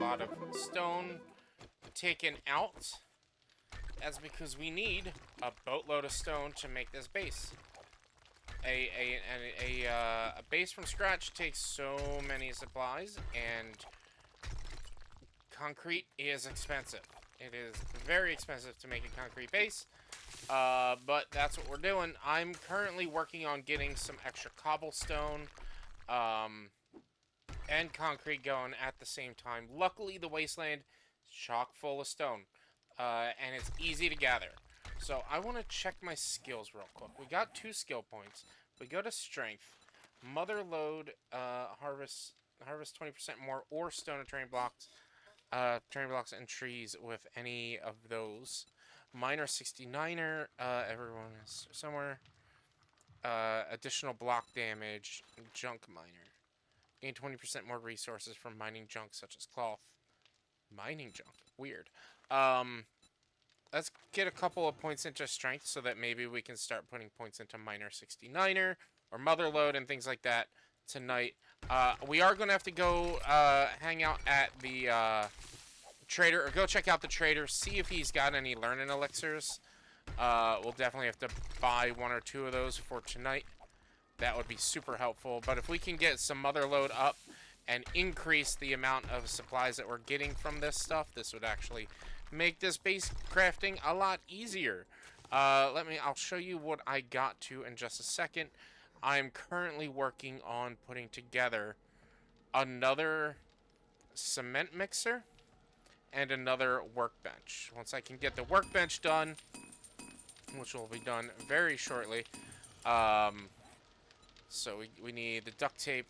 lot of stone taken out. That's because we need a boatload of stone to make this base. A base from scratch takes so many supplies, and concrete is expensive. It is very expensive to make a concrete base, but that's what we're doing. I'm currently working on getting some extra cobblestone and concrete going at the same time. Luckily, the Wasteland is chock full of stone, and it's easy to gather. So I want to check my skills real quick. We got 2 skill points. We go to strength, mother load, harvest 20% more, or stone and terrain blocks and trees with any of those. Miner 69er, everyone is somewhere. Additional block damage, junk miner. Gain 20% more resources from mining junk such as cloth. Mining junk, weird. Let's get a couple of points into strength so that maybe we can start putting points into Miner 69er or Motherload and things like that tonight. We are going to have to go hang out at the trader, or go check out the trader, see if he's got any learning elixirs. We'll definitely have to buy 1 or 2 of those for tonight. That would be super helpful. But if we can get some Motherload up and increase the amount of supplies that we're getting from this stuff, this would actually make this base crafting a lot easier. I'll show you what I got to in just a second. I'm currently working on putting together another cement mixer and another workbench. Once I can get the workbench done, which will be done very shortly, so we need the duct tape,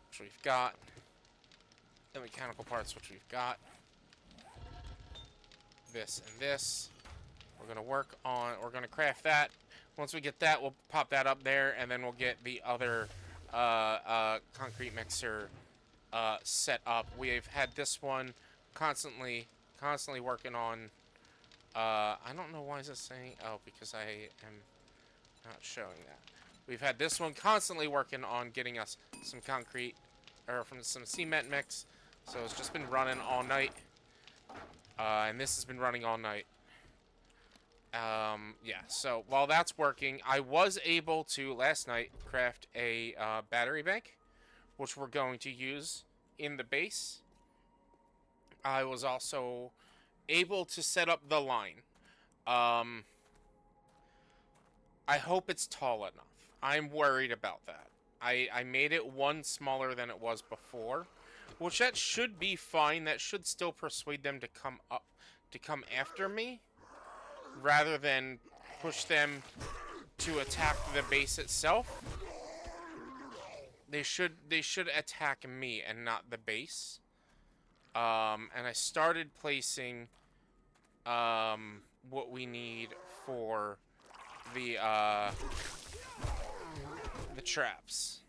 which we've got, the mechanical parts, which we've got, this and this. We're gonna craft that. Once we get that, we'll pop that up there, and then we'll get the other concrete mixer set up. We've had this one constantly working on. I don't know why is it saying, oh, because I am not showing that. We've had this one constantly working on getting us some concrete, or from some cement mix. So it's just been running all night. And this has been running all night. Yeah, so while that's working, I was able to, last night, craft a battery bank, which we're going to use in the base. I was also able to set up the line. I hope it's tall enough. I'm worried about that. I made it one smaller than it was before, which that should be fine. That should still persuade them to come up, to come after me, rather than push them to attack the base itself. They should attack me and not the base. And I started placing what we need for the traps.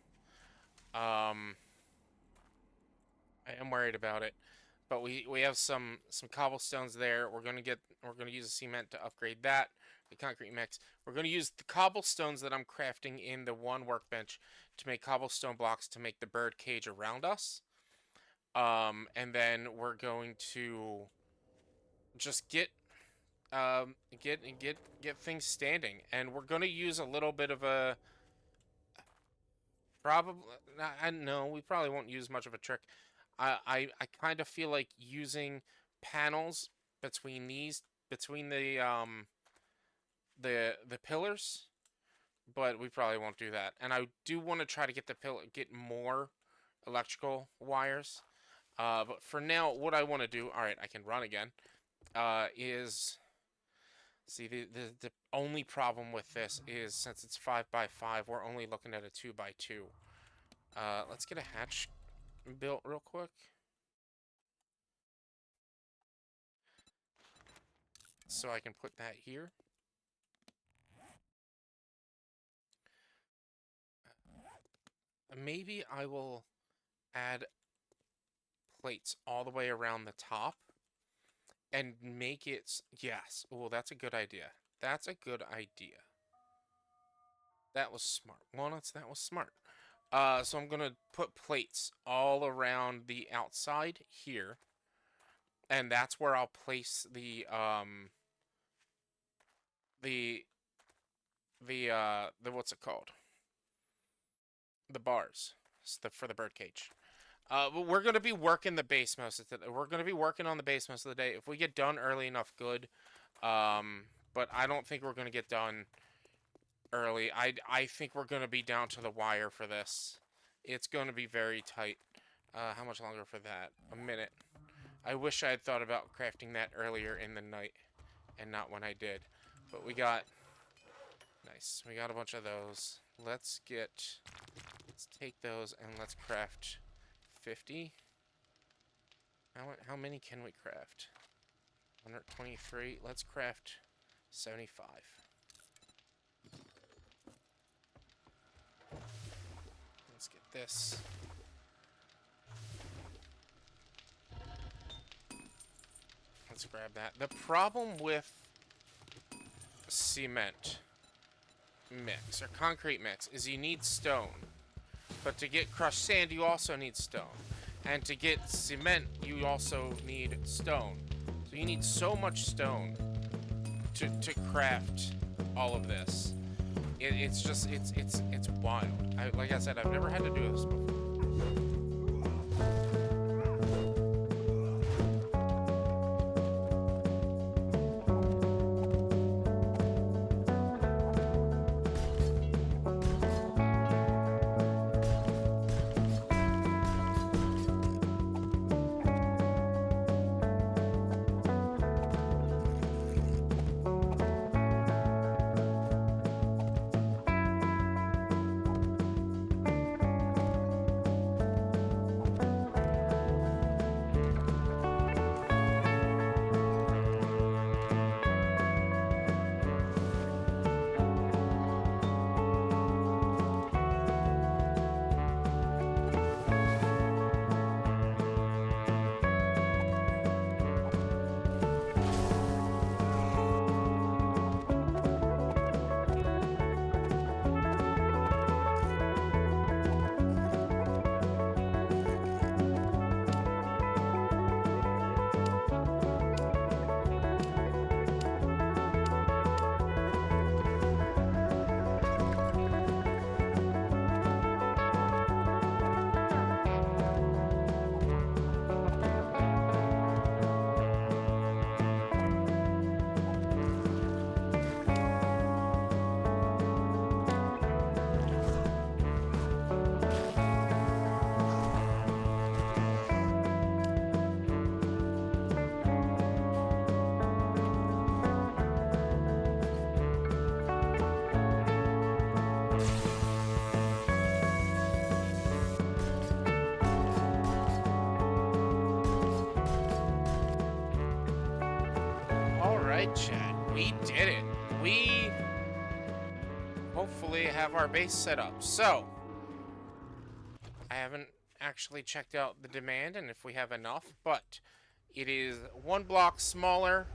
I am worried about it, but we have some cobblestones there. We're gonna use the cement to upgrade that, the concrete mix. We're gonna use the cobblestones that I'm crafting in the one workbench to make cobblestone blocks to make the bird cage around us. And then we're going to just get things standing, and we're gonna use a little bit of a we probably won't use much of a trick. I kind of feel like using panels between the pillars, but we probably won't do that. And I do want to try to get more electrical wires. But for now, what I want to do, all right, I can run again, is, see, the only problem with this is, since it's 5x5, we're only looking at a 2x2. Let's get a hatch built real quick. So I can put that here. Maybe I will add plates all the way around the top and make it, yes. Oh, that's a good idea. That's a good idea. That was smart. Walnuts, that was smart. So I'm gonna put plates all around the outside here, and that's where I'll place the the what's it called? The bars for the birdcage. But we're gonna be working the base most of the day. We're gonna be working on the base most of the day. If we get done early enough, good. But I don't think we're gonna get done early. I think we're gonna be down to the wire for this. It's gonna be very tight. How much longer for that? A minute. I wish I had thought about crafting that earlier in the night and not when I did. But we got... Nice. We got a bunch of those. Let's take those and let's craft 50. How many can we craft? 123. Let's craft 75. Let's get this. Let's grab that. The problem with cement mix or concrete mix is you need stone. But to get crushed sand, you also need stone. And to get cement, you also need stone. So you need so much stone to craft all of this. It's wild. Like I said, I've never had to do this before. Alright, chat. We did it. We hopefully have our base set up. So, I haven't actually checked out the demand and if we have enough, but it is one block smaller.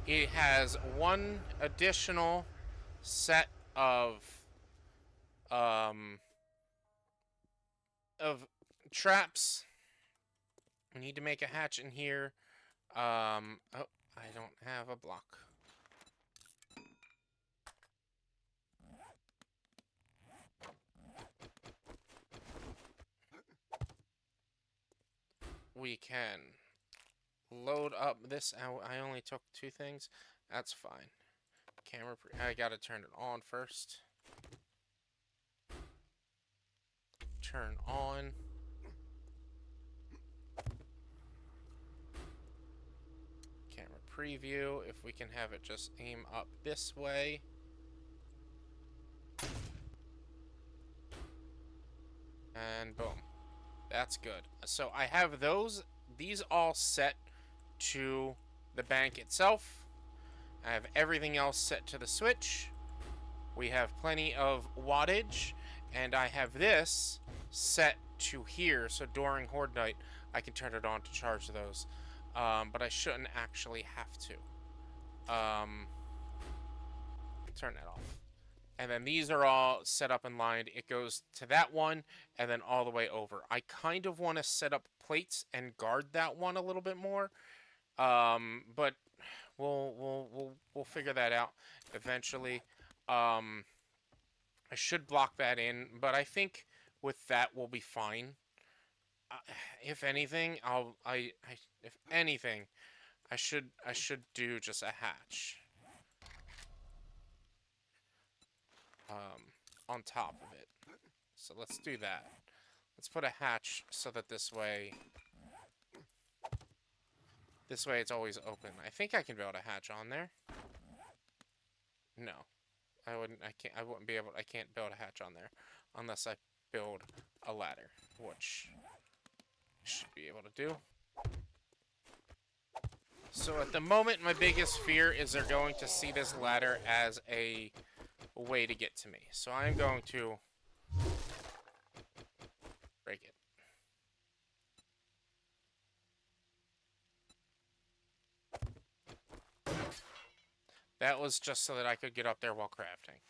It has one additional set of traps. We need to make a hatch in here. Oh, I don't have a block. We can load up this. I only took 2 things. That's fine. Camera. I gotta turn it on first. Turn on. Camera preview. If we can have it just aim up this way. And boom. That's good. So I have these all set to the bank itself. I have everything else set to the switch. We have plenty of wattage. And I have this set to here. So during Horde night, I can turn it on to charge those. But I shouldn't actually have to. Turn that off. And then these are all set up and lined. It goes to that one and then all the way over. I kind of want to set up plates and guard that one a little bit more. But we'll figure that out eventually. I should block that in, but I think with that we'll be fine. Uh, if anything, if anything, I should do just a hatch. On top of it. So let's do that. Let's put a hatch so that this way it's always open. I think I can build a hatch on there. No. I can't build a hatch on there unless I build a ladder, which I should be able to do. So at the moment, my biggest fear is they're going to see this ladder as a way to get to me. So I'm going to break it. That was just so that I could get up there while crafting.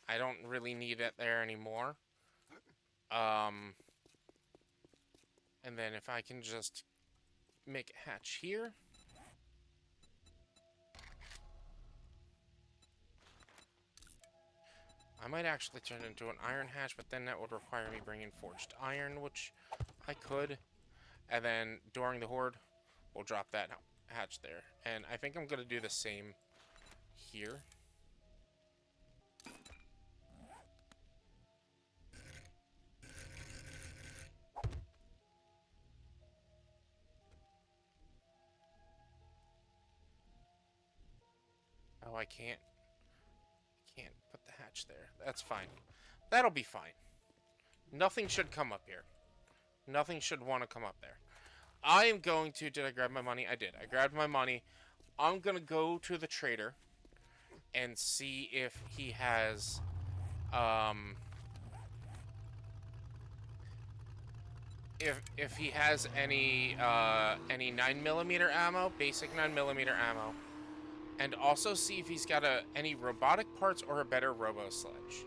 I don't really need it there anymore. And then if I can just make a hatch here. I might actually turn it into an iron hatch, but then that would require me bringing forged iron, which I could. And then during the Horde, we'll drop that hatch there. And I think I'm going to do the same here. Oh, I can't put the hatch there. That's fine. That'll be fine. Nothing should come up here. Nothing should want to come up there. I am going to... Did I grab my money? I did. I grabbed my money. I'm going to go to the trader and see if he has... If he has any 9mm ammo, basic 9mm ammo. And also see if he's got any robotic parts or a better robo sledge.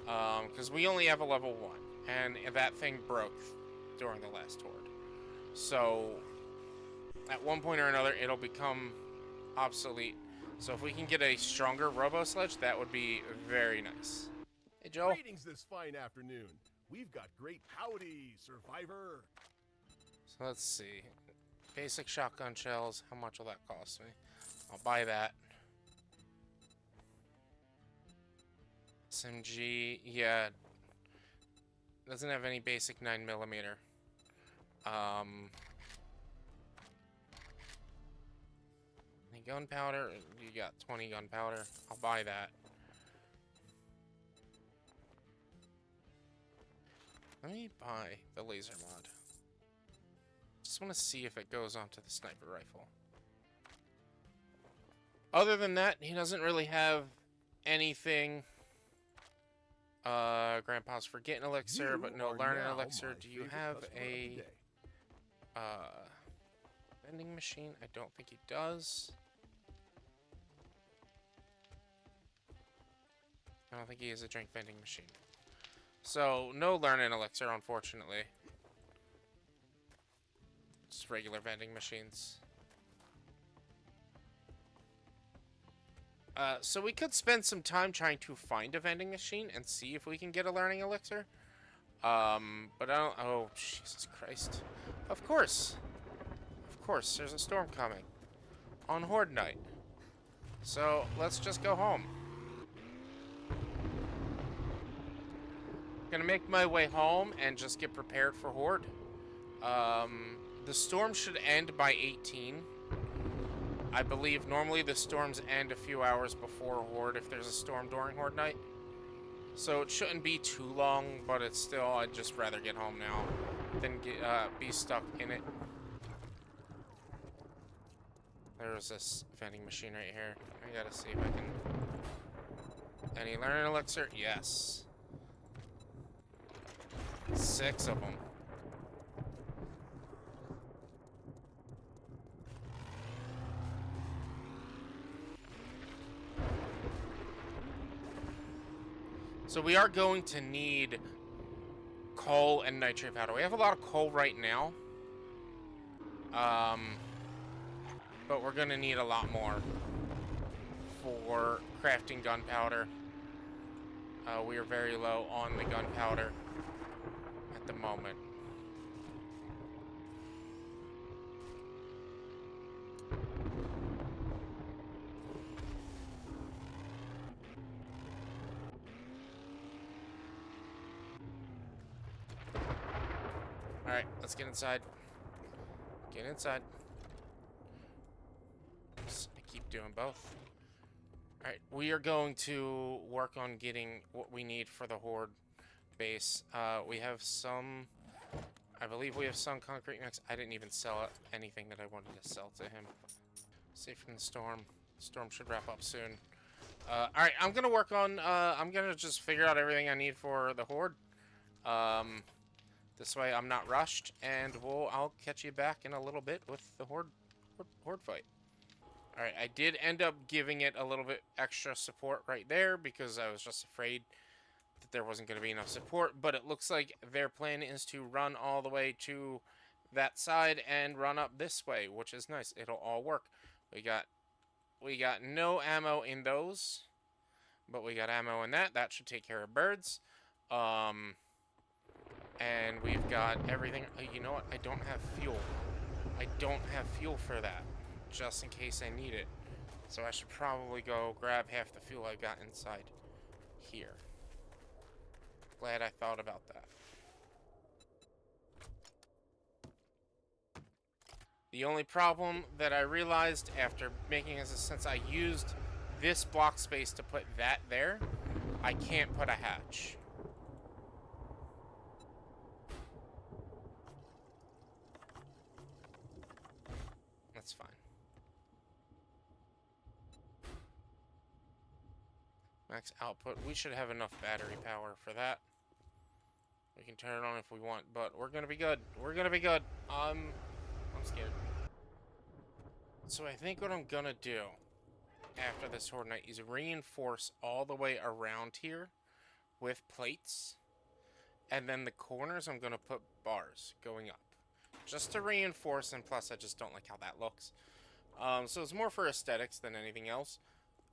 Because we only have a level 1. And that thing broke during the last Horde. So, at one point or another, it'll become obsolete. So if we can get a stronger robo sledge, that would be very nice. Hey, Joel. Greetings this fine afternoon. We've got great howdy, survivor. So let's see. Basic shotgun shells. How much will that cost me? I'll buy that. SMG, yeah. Doesn't have any basic 9mm. Any gunpowder? You got 20 gunpowder. I'll buy that. Let me buy the laser mod. Just want to see if it goes onto the sniper rifle. Other than that, he doesn't really have anything. Grandpa's forgetting elixir, but no learning elixir. Do you have a vending machine? I don't think he does. I don't think he has a drink vending machine. So, no learning elixir, unfortunately. Just regular vending machines. So we could spend some time trying to find a vending machine and see if we can get a learning elixir. But I don't... Oh, Jesus Christ. Of course. Of course, there's a storm coming. On Horde night. So, let's just go home. Gonna make my way home and just get prepared for Horde. The storm should end by 18. I believe normally the storms end a few hours before Horde if there's a storm during Horde night. So it shouldn't be too long, but it's still, I'd just rather get home now than be stuck in it. There's this vending machine right here. I gotta see if I can... Any learning elixir? Yes. 6 of them. So we are going to need coal and nitrate powder. We have a lot of coal right now. But we're gonna need a lot more for crafting gunpowder. We are very low on the gunpowder at the moment. Alright, let's get inside. Get inside. I keep doing both. Alright, we are going to work on getting what we need for the Horde base. We have some... I believe we have some concrete mix. I didn't even sell anything that I wanted to sell to him. Safe from the storm. Storm should wrap up soon. Alright, I'm gonna work on... I'm gonna just figure out everything I need for the Horde. This way I'm not rushed, and I'll catch you back in a little bit with the Horde fight. Alright, I did end up giving it a little bit extra support right there because I was just afraid that there wasn't going to be enough support, but it looks like their plan is to run all the way to that side and run up this way, which is nice. It'll all work. We got no ammo in those, but we got ammo in that. That should take care of birds. And we've got everything. You know what? I don't have fuel. I don't have fuel for that, just in case I need it. So I should probably go grab half the fuel I got inside here. Glad I thought about that. The only problem that I realized after making this is since I used this block space to put that there, I can't put a hatch. That's fine. Max output. We should have enough battery power for that. We can turn it on if we want, but we're gonna be good. We're gonna be good. I'm scared. So I think what I'm gonna do after this Horde night is reinforce all the way around here with plates, and then the corners I'm gonna put bars going up, just to reinforce. And plus, I just don't like how that looks. So it's more for aesthetics than anything else.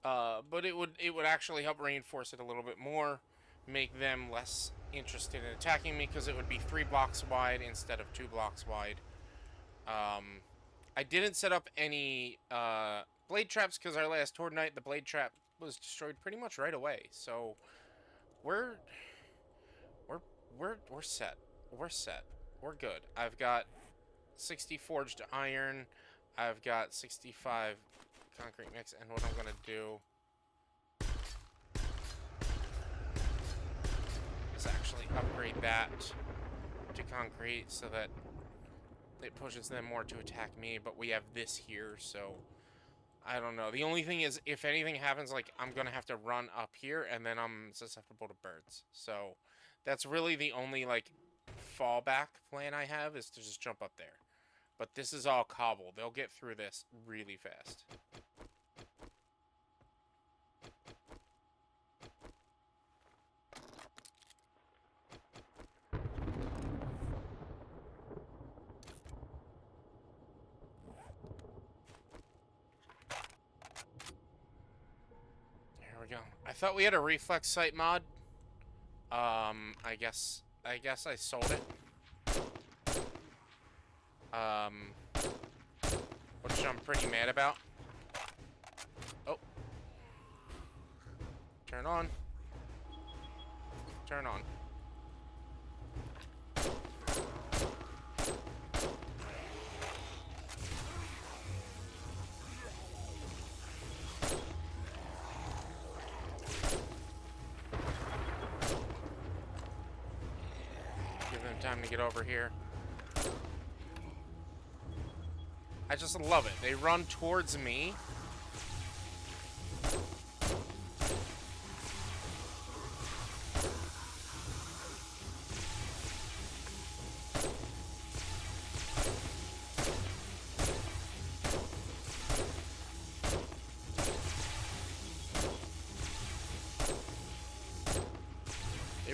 But it would actually help reinforce it a little bit more, make them less interested in attacking me, because it would be 3 blocks wide instead of 2 blocks wide. I didn't set up any blade traps because our last Horde night, the blade trap was destroyed pretty much right away. So we're set. We're set. We're good. I've got 60 forged iron. I've got 65 concrete mix, and what I'm gonna do is actually upgrade that to concrete so that it pushes them more to attack me, but we have this here, so I don't know. The only thing is, if anything happens, like, I'm gonna have to run up here, and then I'm susceptible to birds. So that's really the only, like, fallback plan I have, is to just jump up there. But this is all cobble. They'll get through this really fast. There we go. I thought we had a reflex sight mod. I guess I sold it. Which I'm pretty mad about. Oh. Turn on. Turn on. Give them time to get over here. I just love it. They run towards me.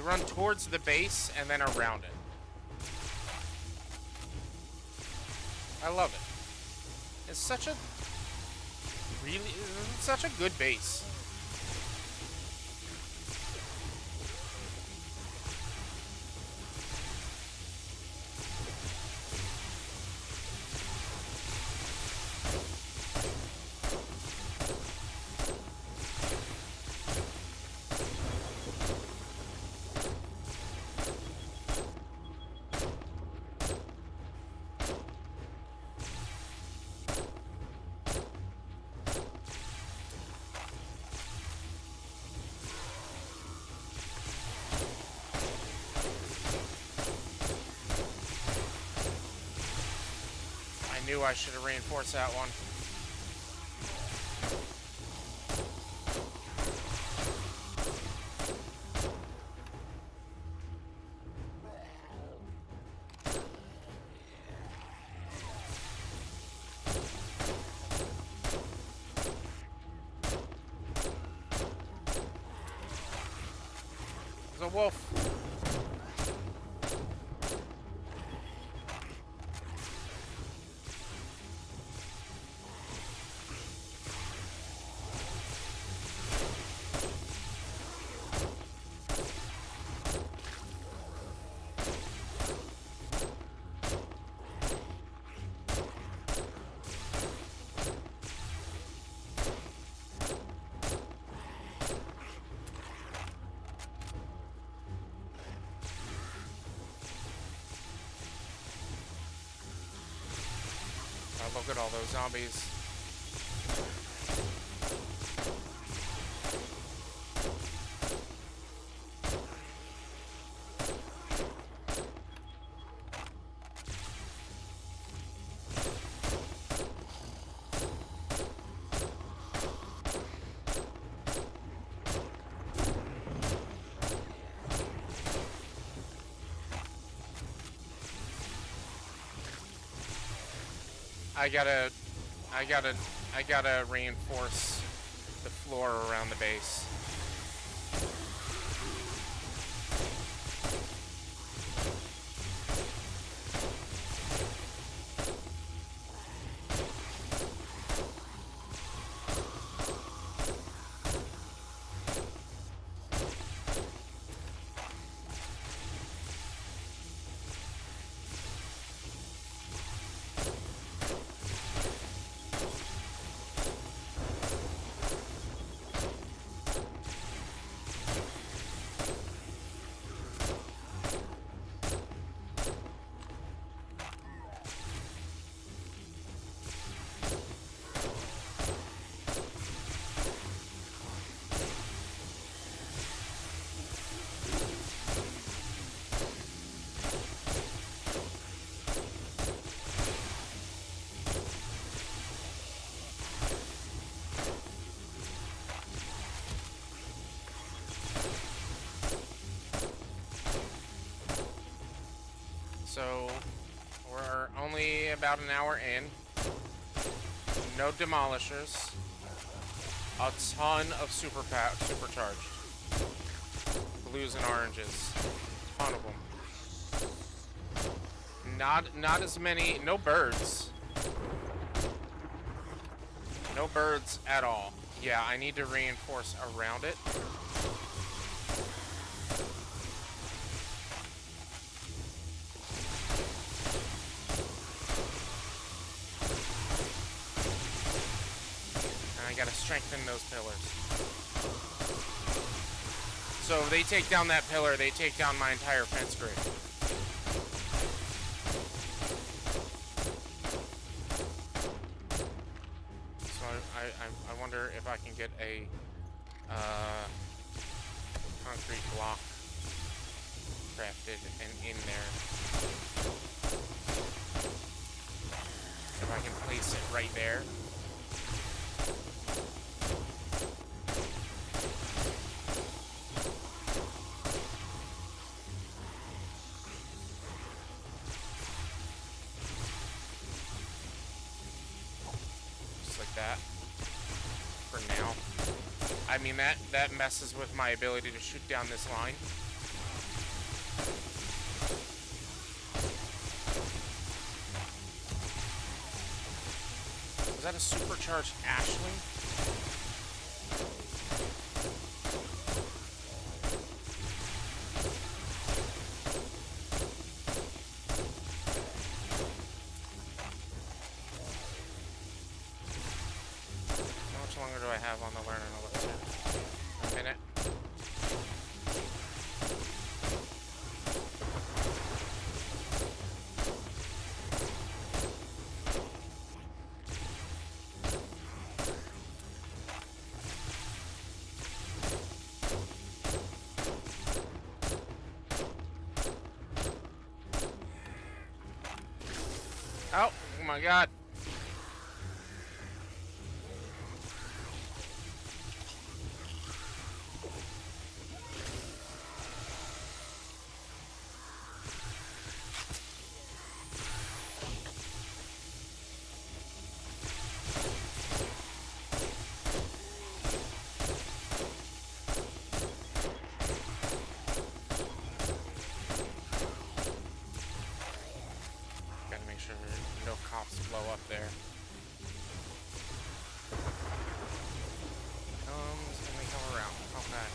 We run towards the base and then around it. I love it. It's such a good base. I knew I should have reinforced that one. There's a wolf. Look at all those zombies. I gotta reinforce the floor around the base. So, we're only about an hour in. No demolishers. A ton of supercharged. Blues and oranges. A ton of them. Not as many. No birds. No birds at all. Yeah, I need to reinforce around it. Gotta strengthen those pillars. So if they take down that pillar, they take down my entire fence grid. So I wonder if I can get a concrete block crafted and in there. If I can place it right there. I mean, that messes with my ability to shoot down this line. Was that a supercharged Ashling? How much longer do I have on the learning elixir? A minute. Oh my god. Gotta make sure no cops blow up there. Comes and they come around. Okay.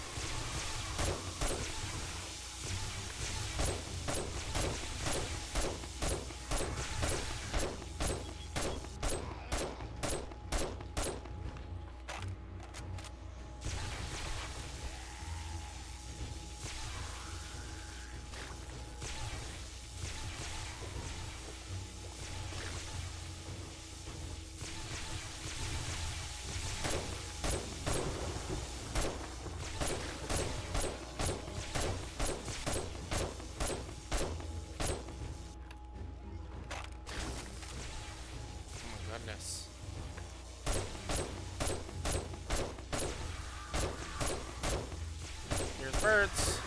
Goodness. Here's birds.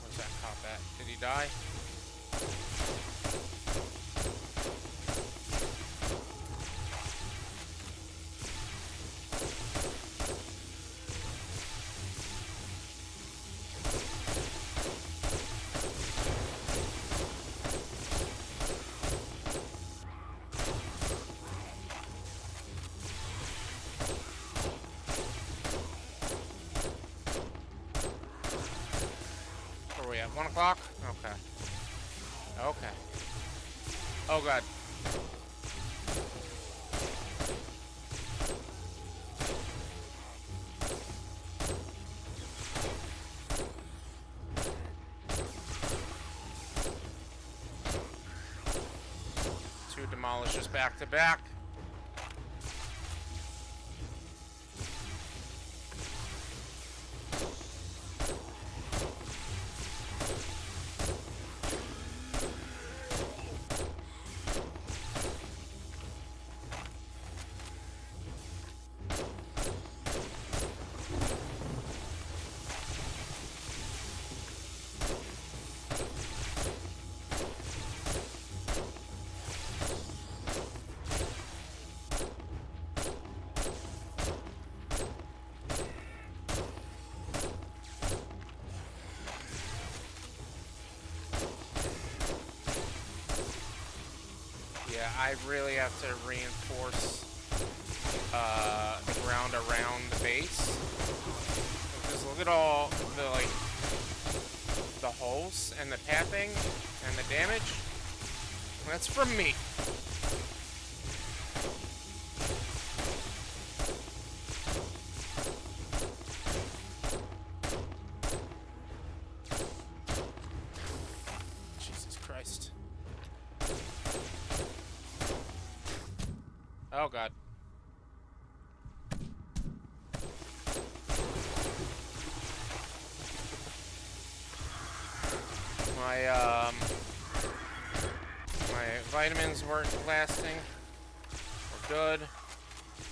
Where's that cop at? Did he die? Where are we at? 1 o'clock? Okay. Okay. Oh god. Two demolishers back to back. Yeah, I really have to reinforce the ground around the base. Because look at all the the holes and the tapping and the damage. That's from me. Jesus Christ. Oh god. My vitamins weren't lasting. We're good.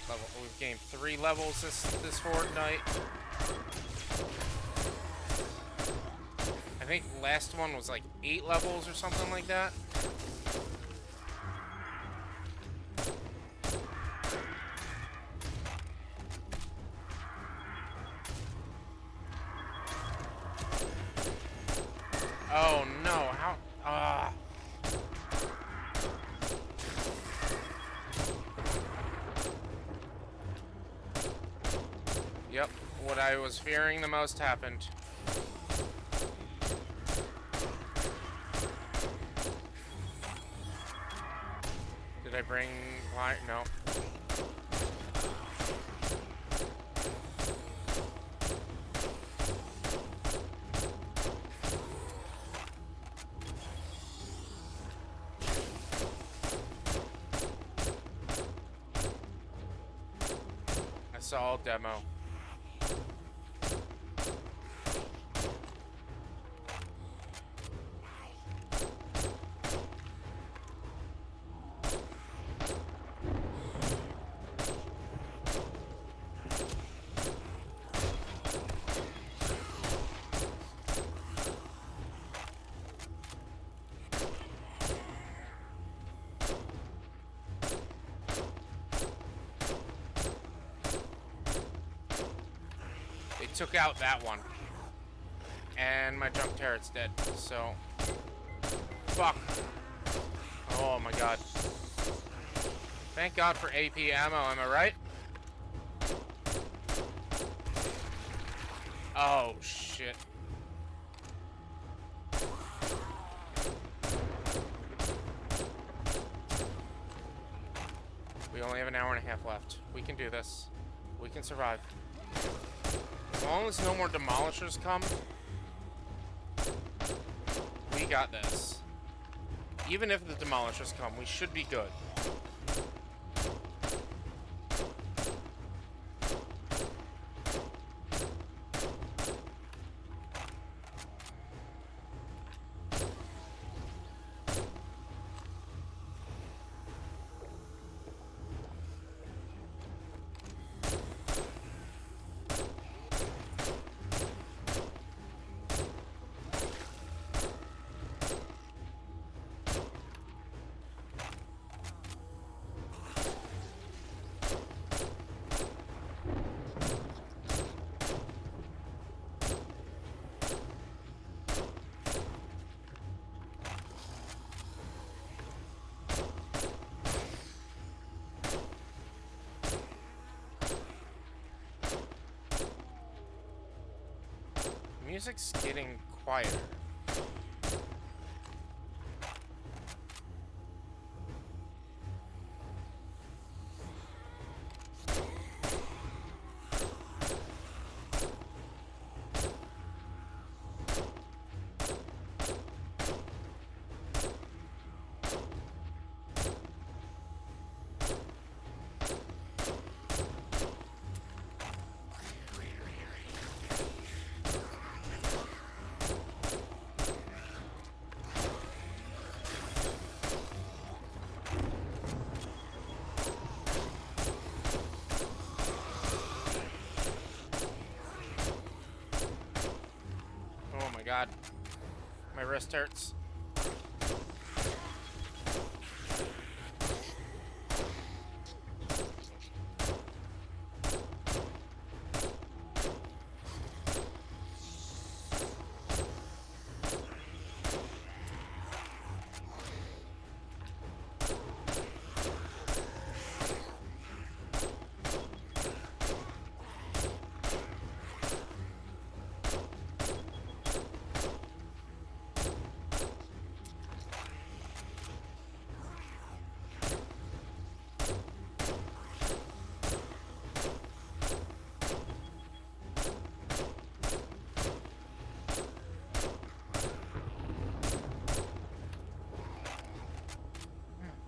We've gained 3 levels this Horde night. I think last one was like 8 levels or something like that. Oh no, how? Yep, what I was fearing the most happened. Did I bring wire? No. I saw a demo. Took out that one. And my jump turret's dead, so... Fuck. Oh my god. Thank god for AP ammo, am I right? Oh, shit. We only have an hour and a half left. We can do this. We can survive. As long as no more demolishers come, we got this. Even if the demolishers come, we should be good. Music's getting quieter. God, my wrist hurts.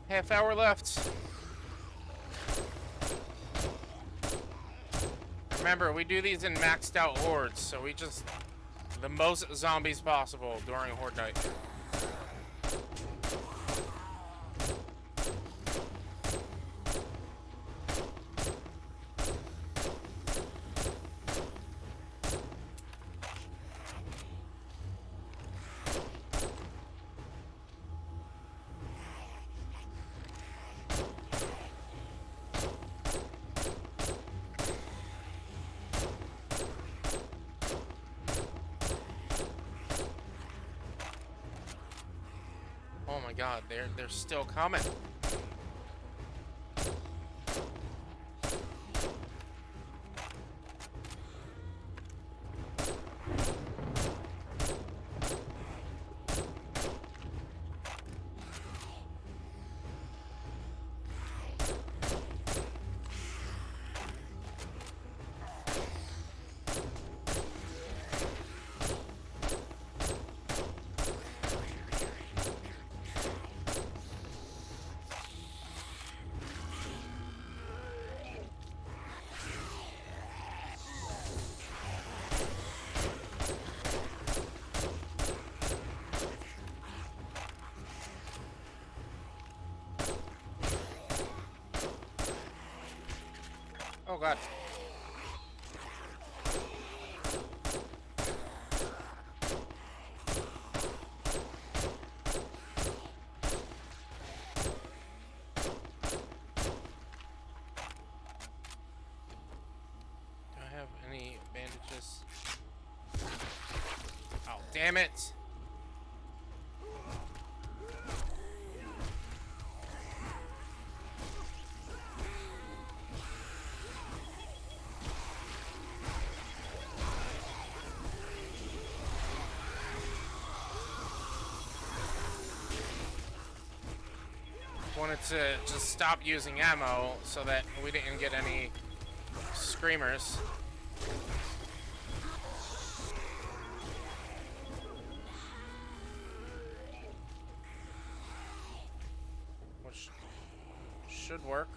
Half hour left. Remember, we do these in maxed out hordes, so we just the most zombies possible during horde night. my god, they're still coming. Oh god. Do I have any bandages? Oh, damn it! Wanted to just stop using ammo so that we didn't get any screamers. Which should work.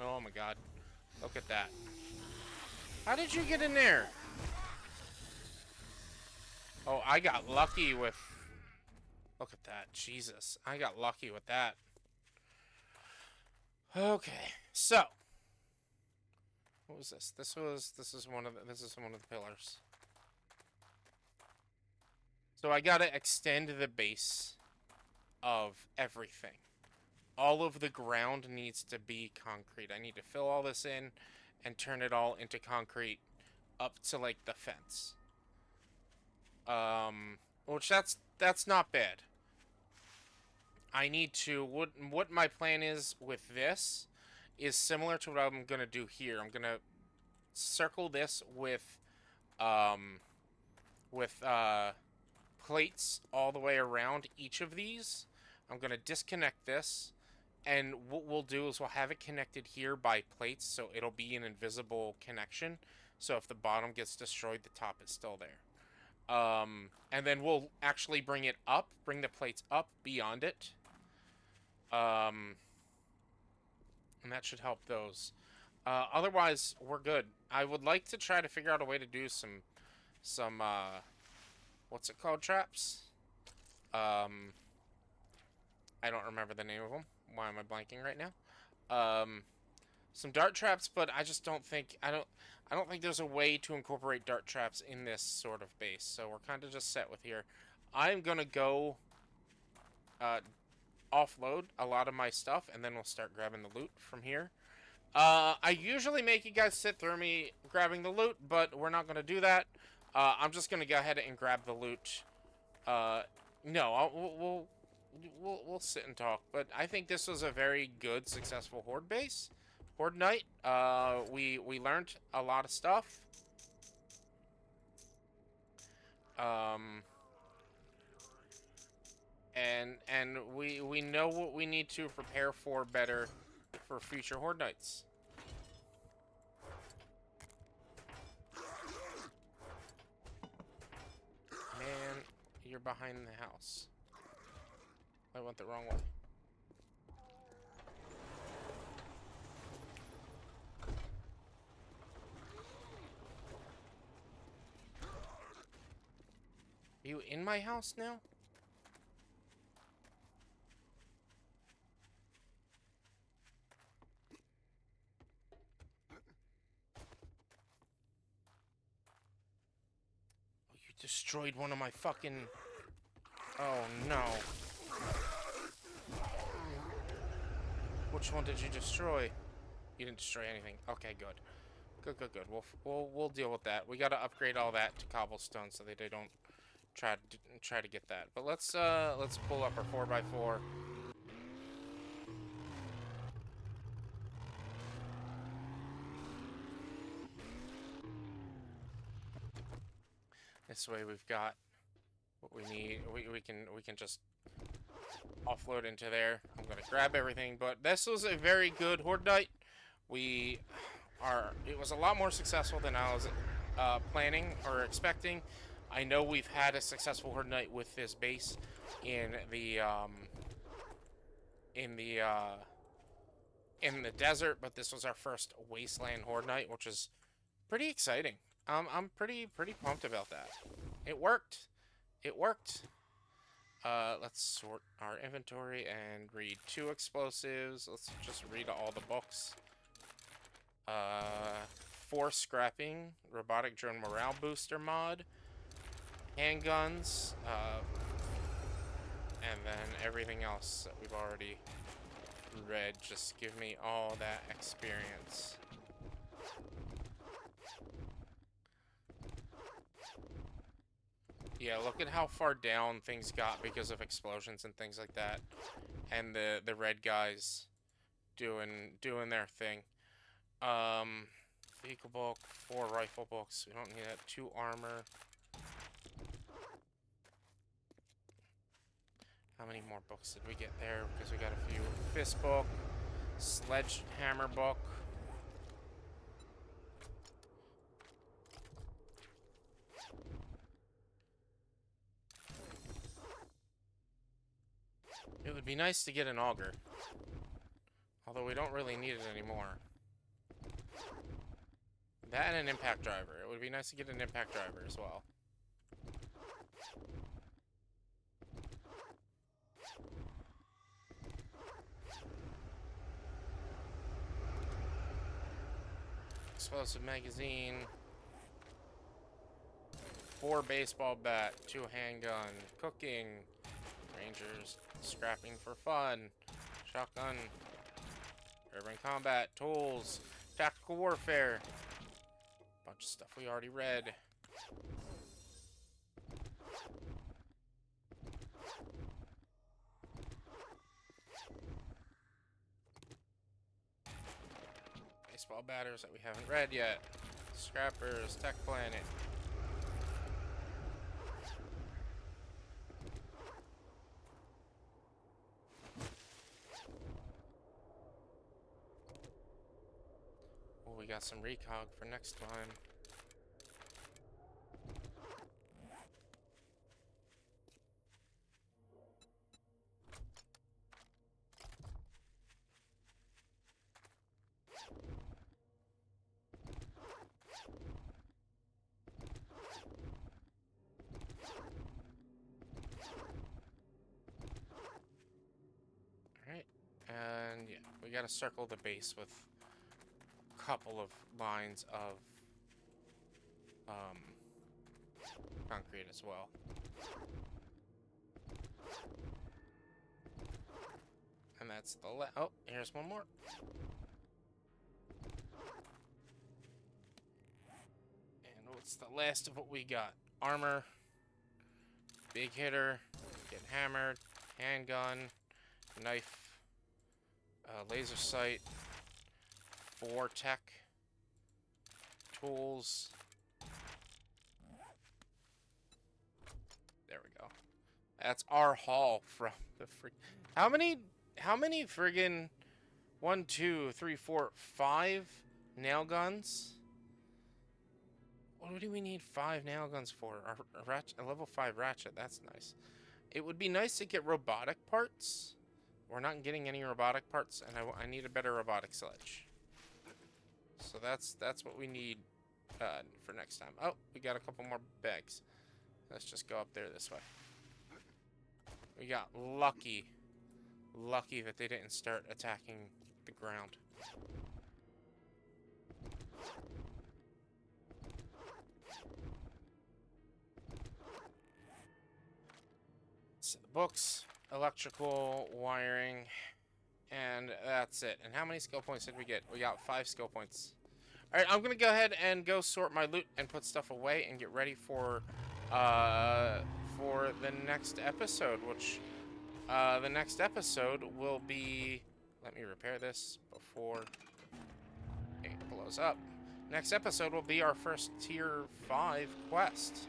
Oh my god. Look at that. How did you get in there? Oh, I got lucky with... Look at that. Jesus. I got lucky with that. Okay. So. What was this? This is one of the pillars. So I gotta extend the base of everything. All of the ground needs to be concrete. I need to fill all this in and turn it all into concrete up to like the fence. Which that's not bad. I need to what my plan is with this is similar to what I'm gonna do here. I'm gonna circle this with plates all the way around each of these. I'm gonna disconnect this. And what we'll do is we'll have it connected here by plates, so it'll be an invisible connection. So if the bottom gets destroyed, the top is still there. And then we'll actually bring the plates up beyond it. And that should help those. Otherwise, we're good. I would like to try to figure out a way to do some what's it called, traps? I don't remember the name of them. Why am I blanking right now? Some dart traps, but I just don't think I don't think there's a way to incorporate dart traps in this sort of base. So we're kind of just set with here. I'm gonna go offload a lot of my stuff, and then we'll start grabbing the loot from here. I usually make you guys sit through me grabbing the loot, but we're not gonna do that. I'm just gonna go ahead and grab the loot. No, we'll sit and talk, but I think this was a very good, successful Horde base. Horde night. We learned a lot of stuff. And we know what we need to prepare for better for future Horde nights. Man, you're behind the house. I went the wrong way. Are you in my house now? destroyed one of my fucking... Oh, no. Which one did you destroy? You didn't destroy anything. Okay, good. Good. We'll deal with that. We gotta upgrade all that to cobblestone so that they don't try to get that. But let's pull up our 4x4. This way we've got what we need. We can just offload into there. I'm gonna grab everything, but this was a very good Horde night. It was a lot more successful than I was planning or expecting. I know we've had a successful Horde night with this base in the desert, but this was our first Wasteland Horde night, which is pretty exciting. I'm pretty pumped about that. It worked. It worked. Let's sort our inventory and read 2 explosives. Let's just read all the books. 4 scrapping, robotic drone morale booster mod, handguns, and then everything else that we've already read. Just give me all that experience. Yeah, look at how far down things got because of explosions and things like that. And the red guys doing their thing. Vehicle book, 4 rifle books. We don't need that. 2 armor. How many more books did we get there? Because we got a few. Fist book, sledgehammer book. It would be nice to get an auger. Although we don't really need it anymore. That and an impact driver. It would be nice to get an impact driver as well. Explosive magazine. 4 baseball bat. 2 handgun. Cooking. Rangers. Scrapping for fun. Shotgun. Urban combat. Tools. Tactical warfare. Bunch of stuff we already read. Baseball batters that we haven't read yet. Scrappers. Tech planet. Oh, we got some recog for next time. Alright, and yeah, we gotta circle the base with a couple of lines of concrete as well. And that's the oh, here's one more. And what's the last of what we got? Armor, big hitter, get hammered, handgun, knife, laser sight, 4 tech, tools. There we go. That's our haul from the How many friggin' 1, 2, 3, 4, 5 nail guns? What do we need 5 nail guns for? A level 5 ratchet, that's nice. It would be nice to get robotic parts. We're not getting any robotic parts, and I need a better robotic sledge. So that's what we need for next time. Oh, we got a couple more bags. Let's just go up there this way. We got lucky that they didn't start attacking the ground. It's books, electrical, wiring, and that's it. And how many skill points did we get? We got 5 skill points. Alright, I'm going to go ahead and go sort my loot and put stuff away and get ready for the next episode, which the next episode will be... Let me repair this before it blows up. Next episode will be our first tier 5 quest.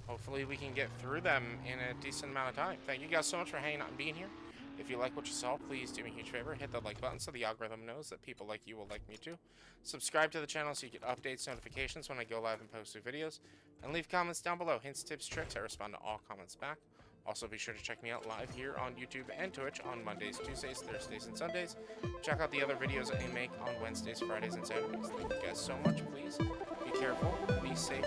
Hopefully we can get through them in a decent amount of time. Thank you guys so much for hanging out and being here. If you like what you saw, please do me a huge favor. Hit the like button so the algorithm knows that people like you will like me too. Subscribe to the channel so you get updates, notifications when I go live and post new videos. And leave comments down below. Hints, tips, tricks. I respond to all comments back. Also, be sure to check me out live here on YouTube and Twitch on Mondays, Tuesdays, Thursdays, and Sundays. Check out the other videos that I make on Wednesdays, Fridays, and Saturdays. Thank you guys so much. Please be careful, be safe,